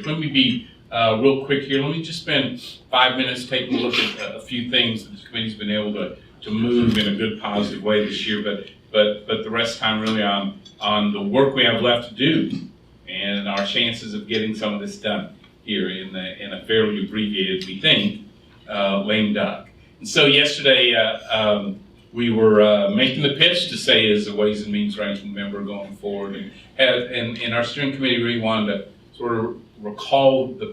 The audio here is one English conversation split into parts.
Let me be real quick here. Let me just spend 5 minutes taking a look at a few things that this committee's been able to move in a good, positive way this year, but the rest of the time really on the work we have left to do and our chances of getting some of this done here in a fairly abbreviated, we think, lame duck. And so yesterday we were making the pitch to say as a Ways and Means ranking member going forward, and our steering committee really wanted to sort of recall the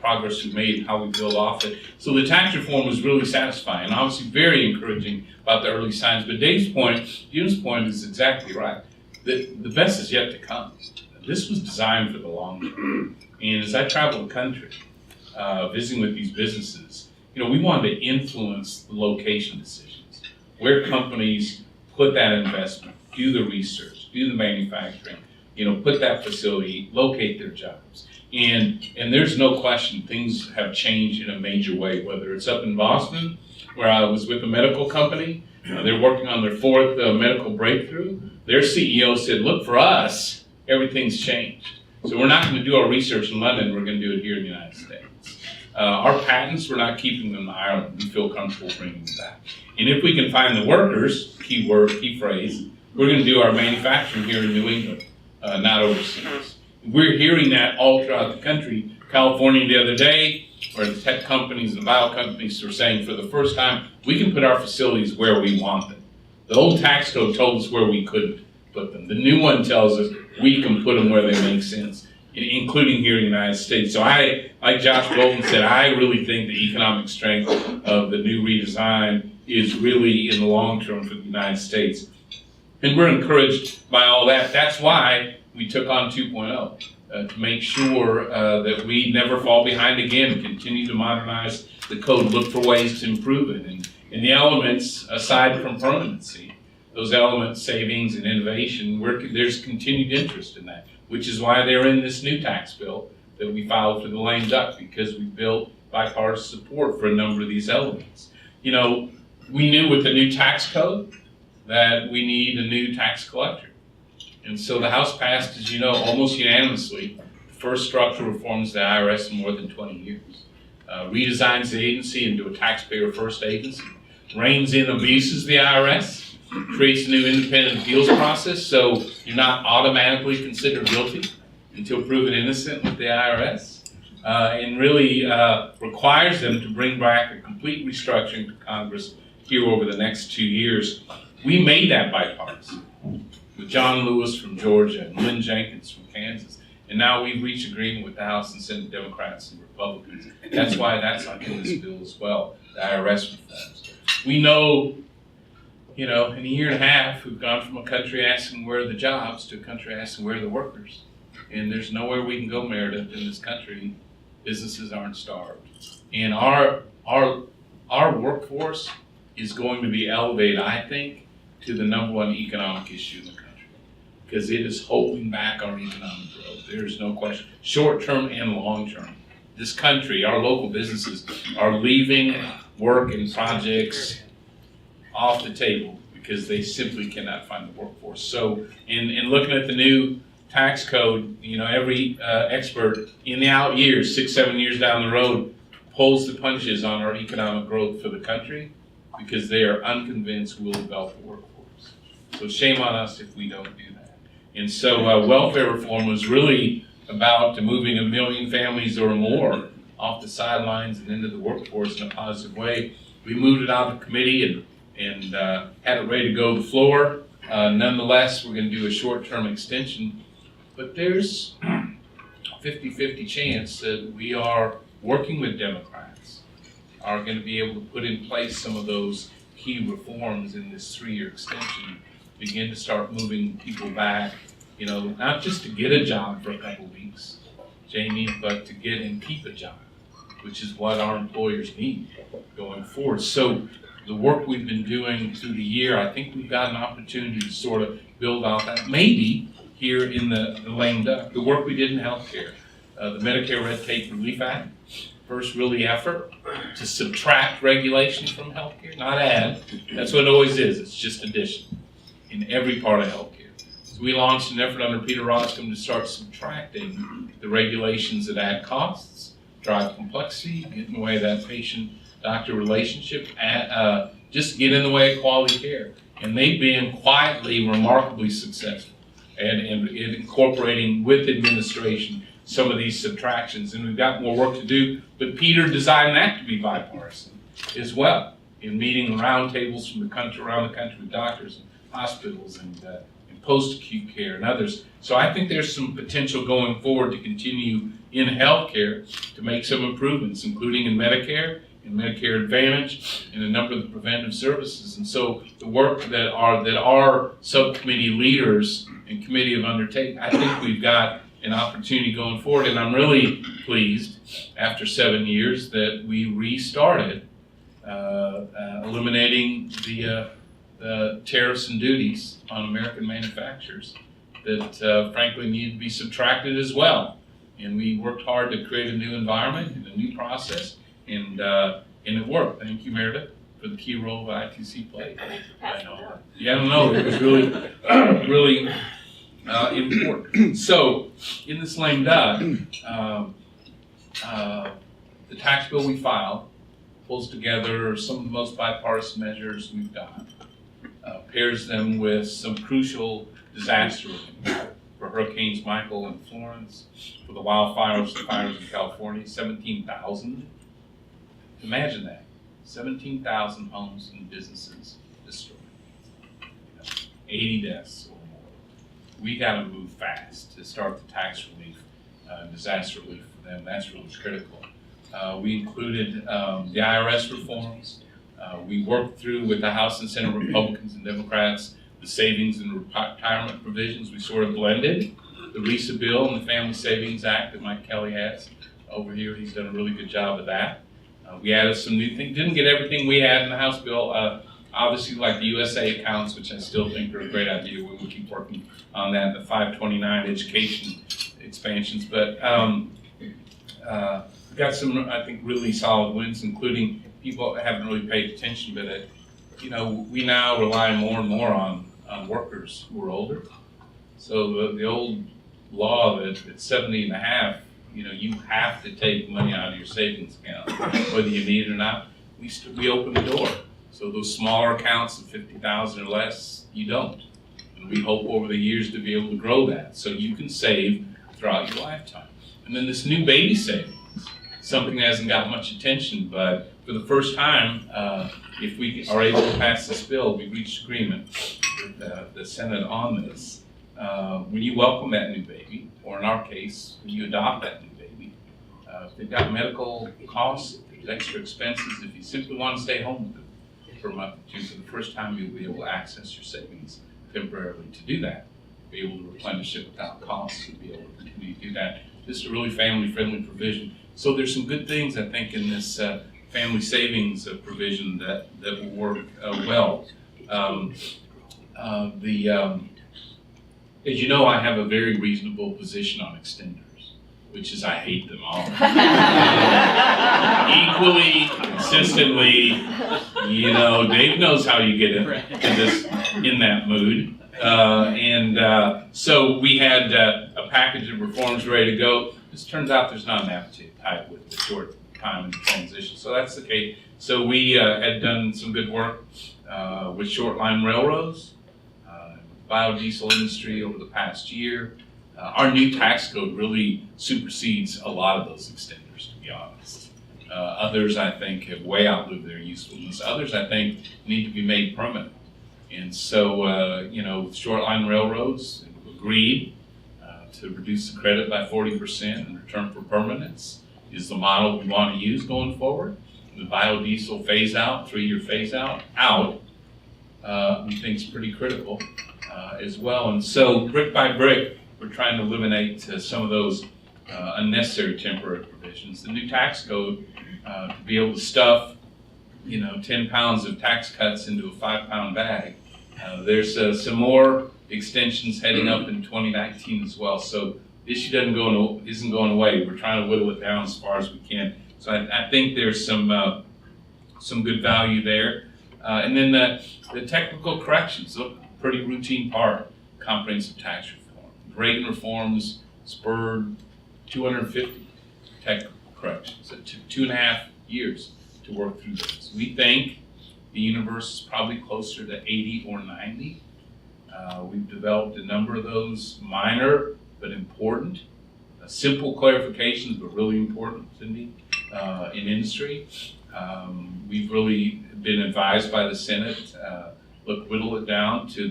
progress we made, and how we build off it. So the tax reform was really satisfying, and obviously very encouraging about the early signs. But Jim's point is exactly right. The best is yet to come. This was designed for the long term. And as I travel the country, visiting with these businesses, we wanted to influence the location decisions, where companies put that investment, do the research, do the manufacturing, put that facility, locate their jobs. And there's no question things have changed in a major way, whether it's up in Boston, where I was with a medical company. They're working on their fourth medical breakthrough. Their CEO said, look, for us, everything's changed. So we're not going to do our research in London, we're going to do it here in the United States. Our patents, we're not keeping them in Ireland. We feel comfortable bringing them back. And if we can find the workers, key word, key phrase, we're going to do our manufacturing here in New England, not overseas. We're hearing that all throughout the country. California the other day, where the tech companies and the bio companies are saying for the first time, we can put our facilities where we want them. The old tax code told us where we couldn't put them. The new one tells us we can put them where they make sense, including here in the United States. So like Josh Bolton said, I really think the economic strength of the new redesign is really in the long term for the United States. And we're encouraged by all that. That's why we took on 2.0, to make sure that we never fall behind again, continue to modernize the code, look for ways to improve it. And the elements, aside from permanency, those elements, savings and innovation, there's continued interest in that, which is why they're in this new tax bill that we filed for the lame duck, because we built bipartisan support for a number of these elements. We knew with the new tax code that we need a new tax collector. And so the House passed, as you know, almost unanimously, the first structural reforms of the IRS in more than 20 years. Redesigns the agency into a taxpayer-first agency, reins in abuses of the IRS, creates a new independent appeals process, so you're not automatically considered guilty until proven innocent with the IRS, and really requires them to bring back a complete restructuring to Congress here over the next 2 years. We made that bipartisan with John Lewis from Georgia and Lynn Jenkins from Kansas. And now we've reached agreement with the House and Senate Democrats and Republicans. That's why that's in this bill as well, the IRS reforms. We know, in a year and a half, we've gone from a country asking where are the jobs to a country asking where are the workers. And there's nowhere we can go, Meredith, in this country. Businesses aren't starved. And our workforce is going to be elevated, I think, to the number one economic issue in the country, because it is holding back our economic growth. There is no question, short term and long term. This country, our local businesses are leaving work and projects off the table because they simply cannot find the workforce. So in looking at the new tax code, every expert in the out years, 6-7 years down the road, pulls the punches on our economic growth for the country, because they are unconvinced we'll develop a workforce. So shame on us if we don't do that. And so welfare reform was really about moving 1 million families or more off the sidelines and into the workforce in a positive way. We moved it out of committee and had it ready to go to the floor. Nonetheless, we're going to do a short-term extension. But there's a 50-50 chance that we are working with Democrats, are going to be able to put in place some of those key reforms in this 3-year extension, begin to start moving people back, not just to get a job for a couple of weeks, Jamie, but to get and keep a job, which is what our employers need going forward. So the work we've been doing through the year, I think we've got an opportunity to sort of build out that, maybe here in the lame duck, the work we did in healthcare, the Medicare Red Tape Relief Act, first really effort to subtract regulation from healthcare, not add. That's what it always is. It's just addition in every part of healthcare. So we launched an effort under Peter Roscom to start subtracting the regulations that add costs, drive complexity, get in the way of that patient-doctor relationship, and just get in the way of quality care. And they've been quietly remarkably successful and in incorporating with administration some of these subtractions. And we've got more work to do, but Peter designed that to be bipartisan as well, in meeting roundtables from the country, around the country with doctors and hospitals and post-acute care and others. So I think there's some potential going forward to continue in healthcare to make some improvements, including in Medicare, in Medicare Advantage, and a number of the preventive services. And so the work that our subcommittee leaders and committee have undertaken, I think we've got an opportunity going forward. And I'm really pleased, after 7 years, that we restarted eliminating the tariffs and duties on American manufacturers that frankly need to be subtracted as well. And we worked hard to create a new environment and a new process, and it worked. Thank you, Meredith, for the key role that ITC played. Yeah, no, it was really, really important. So, in this lame duck, the tax bill we filed pulls together some of the most bipartisan measures we've got, pairs them with some crucial disaster relief for Hurricanes Michael and Florence, for the wildfires in California, 17,000. Imagine that, 17,000 homes and businesses destroyed, 80 deaths or more. We got to move fast to start the tax relief, disaster relief for them. That's really critical. We included the IRS reforms. We worked through with the House and Senate Republicans and Democrats the savings and retirement provisions. We sort of blended the RISA bill and the Family Savings Act that Mike Kelly has over here. He's done a really good job of that. We added some new things. Didn't get everything we had in the House bill. Obviously, like the USA accounts, which I still think are a great idea. We will keep working on that. The 529 education expansions, but we got some, I think, really solid wins, including people that haven't really paid attention, but we now rely more and more on workers who are older. So the old law that at 70 and a half, you have to take money out of your savings account, whether you need it or not. We open the door. So those smaller accounts of 50,000 or less, you don't. And we hope over the years to be able to grow that so you can save throughout your lifetime. And then this new baby savings, something that hasn't got much attention, but for the first time, if we are able to pass this bill, we reached agreement with the Senate on this. When you welcome that new baby, or in our case, when you adopt that new baby, if they've got medical costs, if there's extra expenses, if you simply want to stay home with them for a month or two, for the first time you'll be able to access your savings temporarily to do that. Be able to replenish it without costs, and be able to continue to do that. Just a really family-friendly provision. So there's some good things, I think, in this family savings provision that will work well. As you know, I have a very reasonable position on extenders, which is I hate them all. Equally, consistently, Dave knows how you get in that mood. So we had a package of reforms ready to go. This turns out there's not an appetite with the short time in the transition, so that's the case. So we had done some good work with short line railroads, biodiesel industry over the past year. Our new tax code really supersedes a lot of those extenders, to be honest. Others, I think, have way outlived their usefulness. Others, I think, need to be made permanent. And so, with short line railroads, agreed to reduce the credit by 40% in return for permanence is the model we want to use going forward. The biodiesel phase out, 3-year phase out, we think is pretty critical as well. And so brick by brick, we're trying to eliminate some of those unnecessary temporary provisions. The new tax code, to be able to stuff 10 pounds of tax cuts into a 5-pound bag. There's some more extensions heading up in 2019 as well. So the issue isn't going away. We're trying to whittle it down as far as we can. So I think there's some good value there. And then the technical corrections, a pretty routine part comprehensive tax reform. Reagan reforms spurred 250 technical corrections. It took 2.5 years to work through this. We think the universe is probably closer to 80 or 90. We've developed a number of those minor but important, simple clarifications, but really important, Cindy, in industry. We've really been advised by the Senate, whittle it down to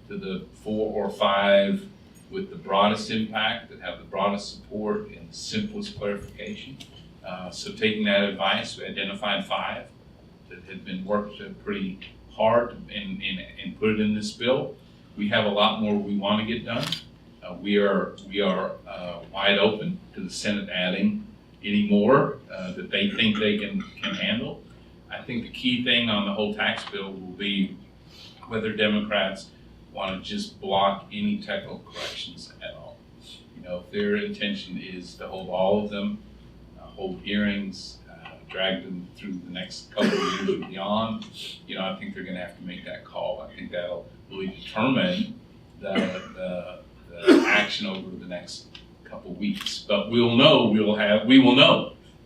the 4 or 5 with the broadest impact, that have the broadest support and the simplest clarification. So taking that advice, we identified 5 that had been worked pretty hard and put it in this bill. We have a lot more we want to get done. We are wide open to the Senate adding any more that they think they can handle. I think the key thing on the whole tax bill will be whether Democrats want to just block any technical corrections at all. You know, if their intention is to hold all of them, hold hearings, drag them through the next couple of years and beyond, you know, I think they're going to have to make that call. I think that'll really determine the action over the next couple weeks. But we will know.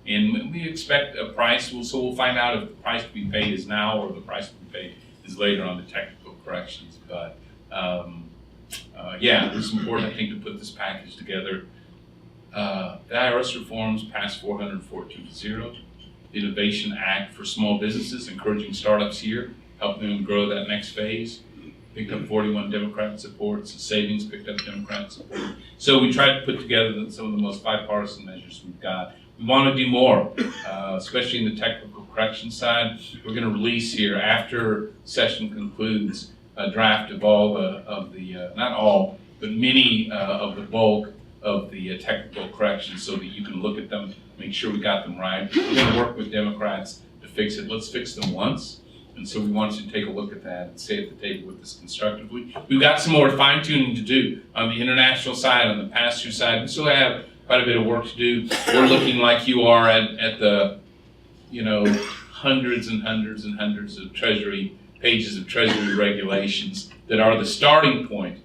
And we expect a price, so we'll find out if the price to be paid is now or the price to be paid is later on the technical corrections. But yeah, it's important, I think, to put this package together. The IRS reforms passed 414 to 0. The Innovation Act for small businesses, encouraging startups here, helping them grow that next phase. Picked up 41 Democrat supports. The savings picked up Democrat support. So we tried to put together some of the most bipartisan measures we've got. We want to do more, especially in the technical correction side. We're going to release here, after session concludes, a draft of not all, but many of the bulk of the technical corrections so that you can look at them, make sure we got them right. We're going to work with Democrats to fix it. Let's fix them once. And so we want you to take a look at that and stay at the table with us constructively. We've got some more fine tuning to do on the international side, on the pass-through side. We still have quite a bit of work to do. We're looking like you are at the, you know, hundreds and hundreds and hundreds of pages of Treasury regulations that are the starting point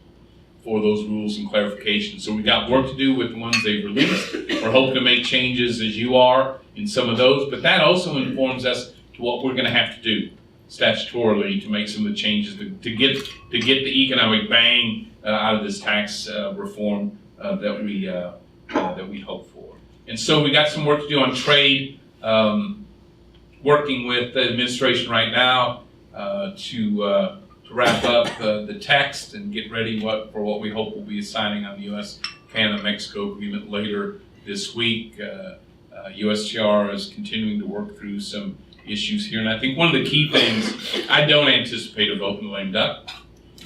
for those rules and clarifications. So we've got work to do with the ones they've released. We're hoping to make changes as you are in some of those, but that also informs us to what we're going to have to do statutorily to make some of the changes to get the economic bang out of this tax reform that we hope for. And so we got some work to do on trade, working with the administration right now to wrap up the text and get ready for what we hope will be a signing on the U.S.-Canada-Mexico agreement later this week. USTR is continuing to work through some issues here, and I think one of the key things, I don't anticipate a vote in the lame duck.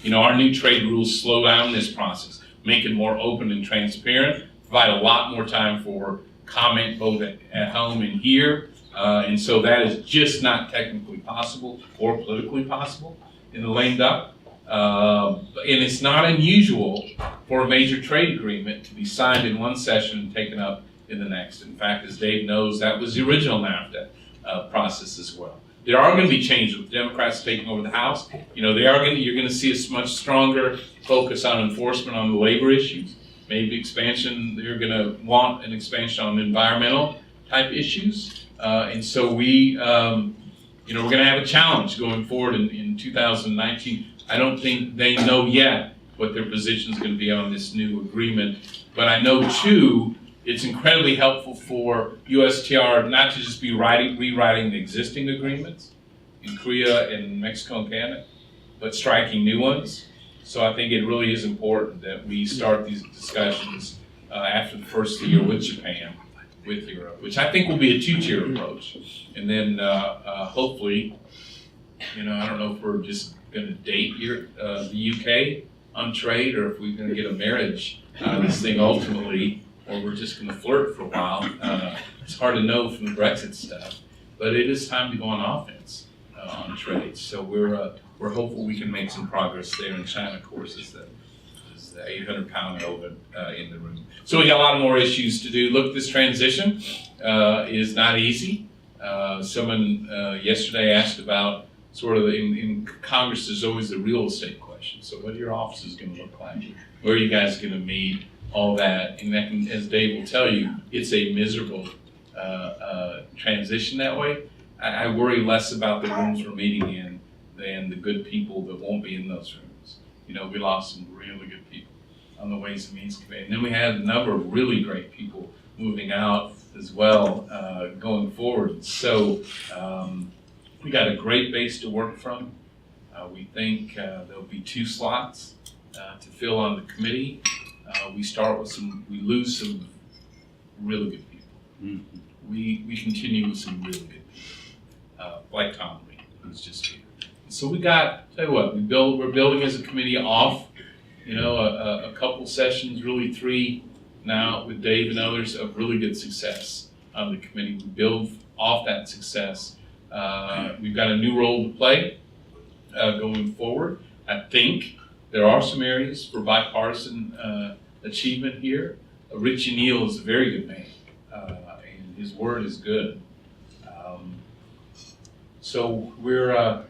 You know, our new trade rules slow down this process, make it more open and transparent, provide a lot more time for comment both at home and here, and so that is just not technically possible or politically possible in the lame duck. And it's not unusual for a major trade agreement to be signed in one session and taken up in the next. In fact, as Dave knows, that was the original NAFTA process as well. There are going to be changes with Democrats taking over the House. You know, you're going to see a much stronger focus on enforcement on the labor issues. Maybe expansion, they're going to want an expansion on environmental type issues. And so we're going to have a challenge going forward in 2019. I don't think they know yet what their position is going to be on this new agreement. But I know, too, it's incredibly helpful for USTR not to just be rewriting the existing agreements in Korea and Mexico and Canada, but striking new ones. So I think it really is important that we start these discussions after the first year with Japan, with Europe, which I think will be a 2-tier approach. And then hopefully, I don't know if we're just going to date the UK on trade or if we're going to get a marriage out of this thing ultimately, or we're just going to flirt for a while. It's hard to know from the Brexit stuff, but it is time to go on offense on trade. So we're hopeful we can make some progress there. And China, of course, is the 800-pound elephant in the room. So we got a lot more issues to do. Look, this transition is not easy. Someone yesterday asked about sort of in Congress, there's always the real estate question. questions. So what are your offices going to look like? Where are you guys going to meet? All that, and that can, as Dave will tell you, it's a miserable transition that way. I worry less about the rooms we're meeting in than the good people that won't be in those rooms. You know, we lost some really good people on the Ways and Means Committee. And then we had a number of really great people moving out as well going forward. So we got a great base to work from. We think there'll be 2 slots to fill on the committee. We start with we lose some really good people. Mm-hmm. We continue with some really good people, like Tom Reed, who's just here. So we got, tell you what, we're building as a committee off, you know, a couple sessions, really 3 now with Dave and others of really good success on the committee. We build off that success. We've got a new role to play going forward. I think there are some areas for bipartisan achievement here. Richie Neal is a very good man, and his word is good. So we're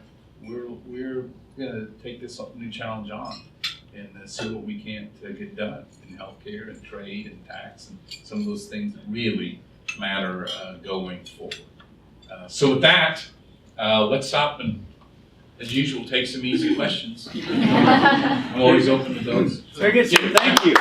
going to take this new challenge on and see what we can to get done in healthcare and trade and tax and some of those things that really matter going forward. So with that, let's stop and, as usual, take some easy questions. I'm always open to those. Very good, sir. Thank you.